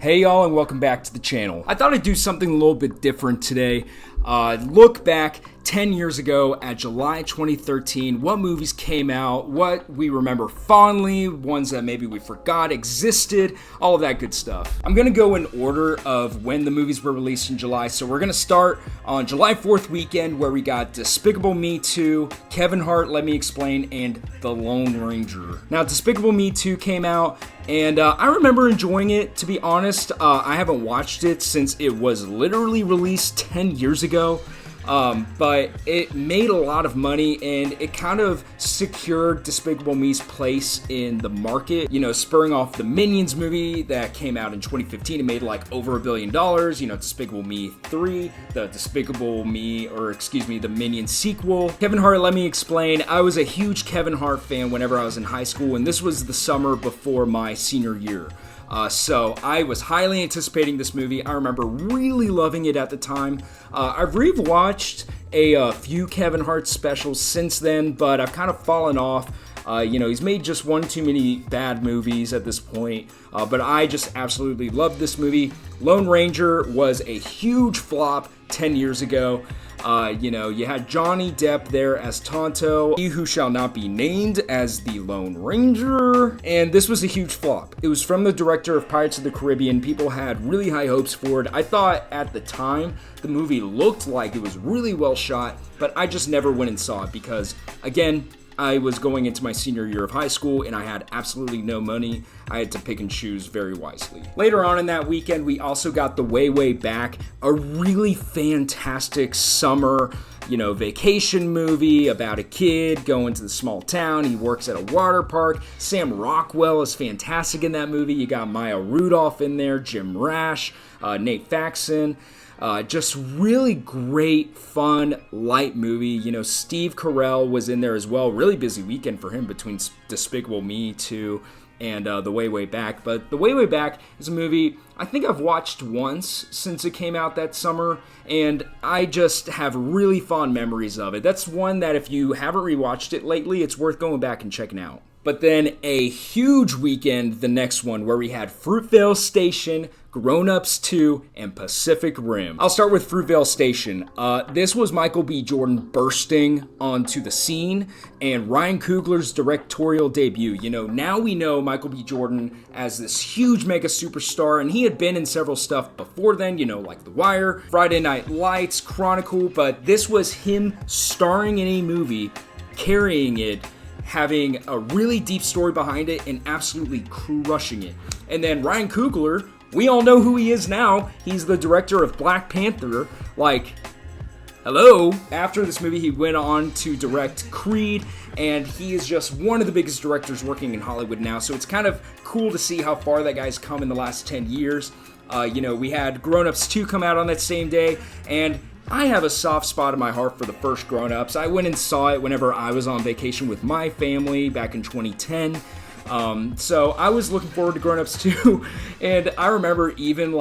Hey y'all, and welcome back to the channel. I thought I'd do something a little bit different today. Look back 10 years ago at July 2013, what movies came out, what we remember fondly, ones that maybe we forgot existed, all of that good stuff. I'm gonna go in order of when the movies were released in July, so we're gonna start on July 4th weekend where we got Despicable Me 2, Kevin Hart, Let Me Explain, and The Lone Ranger. Now, Despicable Me 2 came out, and I remember enjoying it, to be honest. I haven't watched it since it was literally released 10 years ago. But it made a lot of money, and it kind of secured Despicable Me's place in the market, spurring off the Minions movie that came out in 2015. It made like over $1 billion, Despicable Me 3, the Minions sequel. Kevin Hart, Let Me Explain. I was a huge Kevin Hart fan whenever I was in high school, and this was the summer before my senior year. So I was highly anticipating this movie. I remember really loving it at the time. I've rewatched a few Kevin Hart specials since then, but I've kind of fallen off. He's made just one too many bad movies at this point, but I just absolutely loved this movie. Lone Ranger was a huge flop 10 years ago. You had Johnny Depp there as Tonto, He Who Shall Not Be Named as the Lone Ranger, and this was a huge flop. It was from the director of Pirates of the Caribbean. People had really high hopes for it. I thought at the time the movie looked like it was really well shot, but I just never went and saw it because, again, I was going into my senior year of high school and I had absolutely no money. I had to pick and choose very wisely. Later on in that weekend, we also got The Way, Way Back, a really fantastic summer, vacation movie about a kid going to the small town. He works at a water park. Sam Rockwell is fantastic in that movie. You got Maya Rudolph in there, Jim Rash, Nate Faxon. Just really great, fun, light movie. Steve Carell was in there as well. Really busy weekend for him between Despicable Me 2 and The Way, Way Back. But The Way, Way Back is a movie I think I've watched once since it came out that summer, and I just have really fond memories of it. That's one that if you haven't rewatched it lately, it's worth going back and checking out. But then a huge weekend, the next one, where we had Fruitvale Station, Grown Ups 2, and Pacific Rim. I'll start with Fruitvale Station. This was Michael B. Jordan bursting onto the scene, and Ryan Coogler's directorial debut. Now we know Michael B. Jordan as this huge mega superstar, and he had been in several stuff before then, like The Wire, Friday Night Lights, Chronicle, but this was him starring in a movie, carrying it, having a really deep story behind it, and absolutely crushing it. And then Ryan Coogler, we all know who he is now. He's the director of Black Panther. Hello? After this movie, he went on to direct Creed, and he is just one of the biggest directors working in Hollywood now, so it's kind of cool to see how far that guy's come in the last 10 years. We had Grown Ups 2 come out on that same day, and I have a soft spot in my heart for the first Grown Ups. I went and saw it whenever I was on vacation with my family back in 2010. So I was looking forward to Grown Ups 2, and I remember even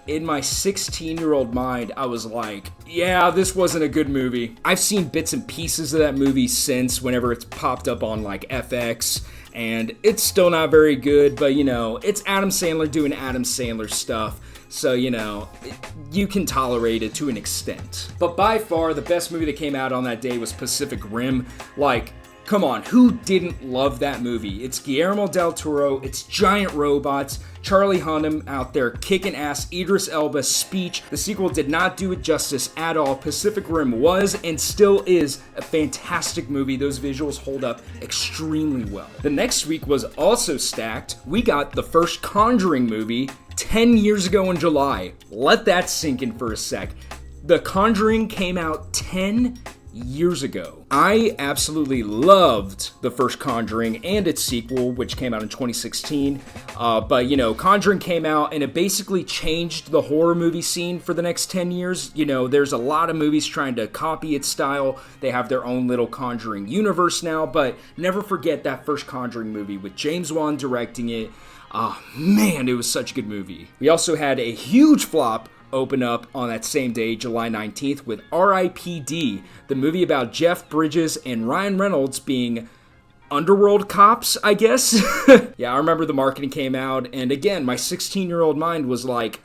in my 16-year-old mind, I was like, yeah, this wasn't a good movie. I've seen bits and pieces of that movie since whenever it's popped up on FX, and it's still not very good, but it's Adam Sandler doing Adam Sandler stuff. So, you can tolerate it to an extent. But by far, the best movie that came out on that day was Pacific Rim. Come on, who didn't love that movie? It's Guillermo del Toro, it's giant robots, Charlie Hunnam out there kicking ass, Idris Elba's speech. The sequel did not do it justice at all. Pacific Rim was and still is a fantastic movie. Those visuals hold up extremely well. The next week was also stacked. We got the first Conjuring movie 10 years ago in July. Let that sink in for a sec. The Conjuring came out 10 years ago. I absolutely loved the first Conjuring and its sequel, which came out in 2016. But Conjuring came out and it basically changed the horror movie scene for the next 10 years. There's a lot of movies trying to copy its style. They have their own little Conjuring universe now, but never forget that first Conjuring movie with James Wan directing it. Oh man, it was such a good movie. We also had a huge flop open up on that same day, July 19th, with R.I.P.D., the movie about Jeff Bridges and Ryan Reynolds being underworld cops, I guess. Yeah, I remember the marketing came out, and again, my 16-year-old mind was like,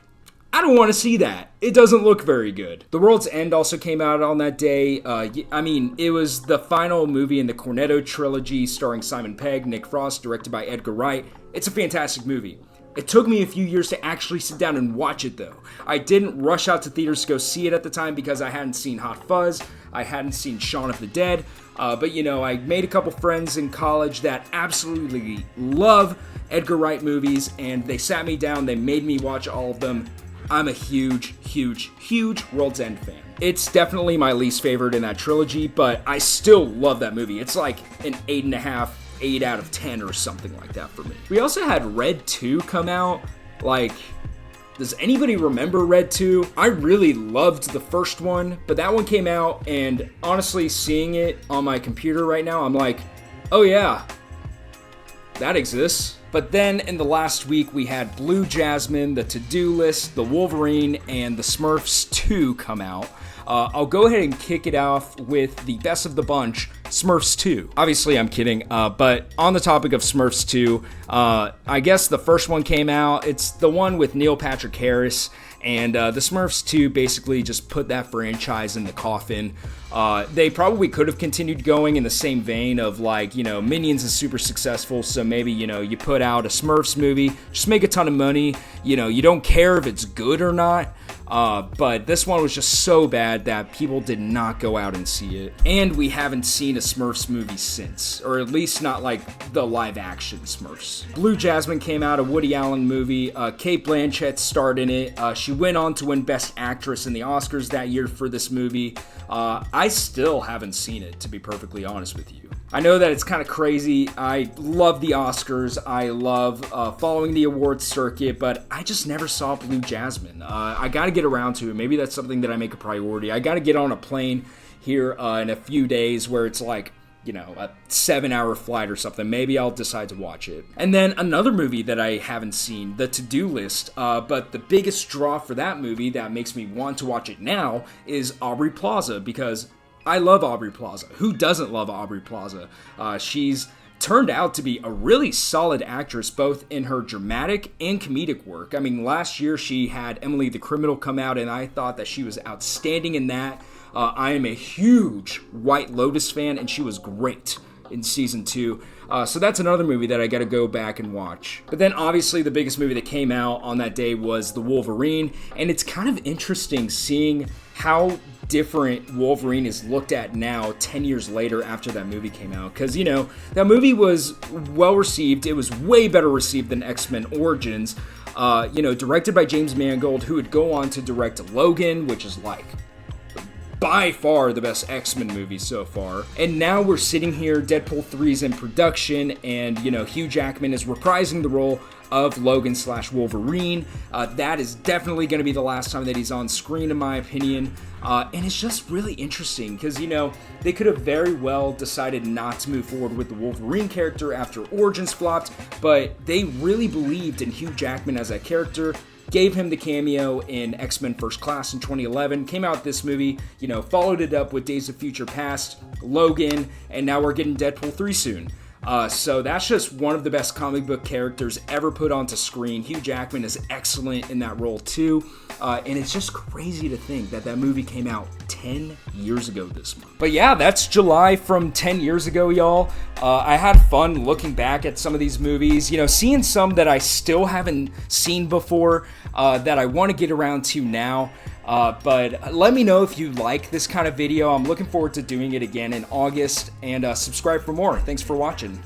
I don't want to see that. It doesn't look very good. The World's End also came out on that day. It was the final movie in the Cornetto trilogy starring Simon Pegg, Nick Frost, directed by Edgar Wright. It's a fantastic movie. It took me a few years to actually sit down and watch it, though. I didn't rush out to theaters to go see it at the time because I hadn't seen Hot Fuzz, I hadn't seen Shaun of the Dead, but I made a couple friends in college that absolutely love Edgar Wright movies, and they sat me down, they made me watch all of them. I'm a huge World's End fan. It's definitely my least favorite in that trilogy, but I still love that movie. It's like an 8.5, 8 out of 10 or something like that for me. We also had Red 2 come out. Does anybody remember Red 2? I really loved the first one, but that one came out, and honestly, seeing it on my computer right now, I'm like, oh yeah, that exists. But then in the last week, we had Blue Jasmine, The To-Do List, The Wolverine, and The Smurfs 2 come out. I'll go ahead and kick it off with the best of the bunch, Smurfs 2. Obviously, I'm kidding, but on the topic of Smurfs 2, I guess the first one came out. It's the one with Neil Patrick Harris, and the Smurfs 2 basically just put that franchise in the coffin. They probably could have continued going in the same vein of Minions is super successful, so maybe, you put out a Smurfs movie, just make a ton of money, you don't care if it's good or not. But this one was just so bad that people did not go out and see it. And we haven't seen a Smurfs movie since, or at least not like the live action Smurfs. Blue Jasmine came out, a Woody Allen movie. Cate Blanchett starred in it. She went on to win Best Actress in the Oscars that year for this movie. I still haven't seen it, to be perfectly honest with you. I know that it's kind of crazy. I love the Oscars. I love following the awards circuit, but I just never saw Blue Jasmine. I got to get around to it. Maybe that's something that I make a priority. I got to get on a plane here in a few days where it's like, a 7-hour flight or something. Maybe I'll decide to watch it. And then another movie that I haven't seen, The To-Do List, but the biggest draw for that movie that makes me want to watch it now is Aubrey Plaza, because I love Aubrey Plaza. Who doesn't love Aubrey Plaza? She's turned out to be a really solid actress, both in her dramatic and comedic work. I mean, last year she had Emily the Criminal come out, and I thought that she was outstanding in that. I am a huge White Lotus fan, and she was great in season 2. So that's another movie that I gotta go back and watch. But then obviously the biggest movie that came out on that day was The Wolverine, and it's kind of interesting seeing how different Wolverine is looked at now 10 years later after that movie came out, because that movie was well received. It was way better received than X-Men Origins, directed by James Mangold, who would go on to direct Logan, which is by far the best X-Men movie so far. And now we're sitting here, Deadpool 3's in production, and Hugh Jackman is reprising the role of Logan/Wolverine. That is definitely going to be the last time that he's on screen, in my opinion. And it's just really interesting because, they could have very well decided not to move forward with the Wolverine character after Origins flopped, but they really believed in Hugh Jackman as that character, gave him the cameo in X-Men First Class in 2011, came out with this movie, followed it up with Days of Future Past, Logan, and now we're getting Deadpool 3 soon. So that's just one of the best comic book characters ever put onto screen. Hugh Jackman is excellent in that role too, and it's just crazy to think that that movie came out 10 years ago this month. But yeah, that's July from 10 years ago, y'all. I had fun looking back at some of these movies, seeing some that I still haven't seen before, that I want to get around to now. But let me know if you like this kind of video. I'm looking forward to doing it again in August, and subscribe for more. Thanks for watching.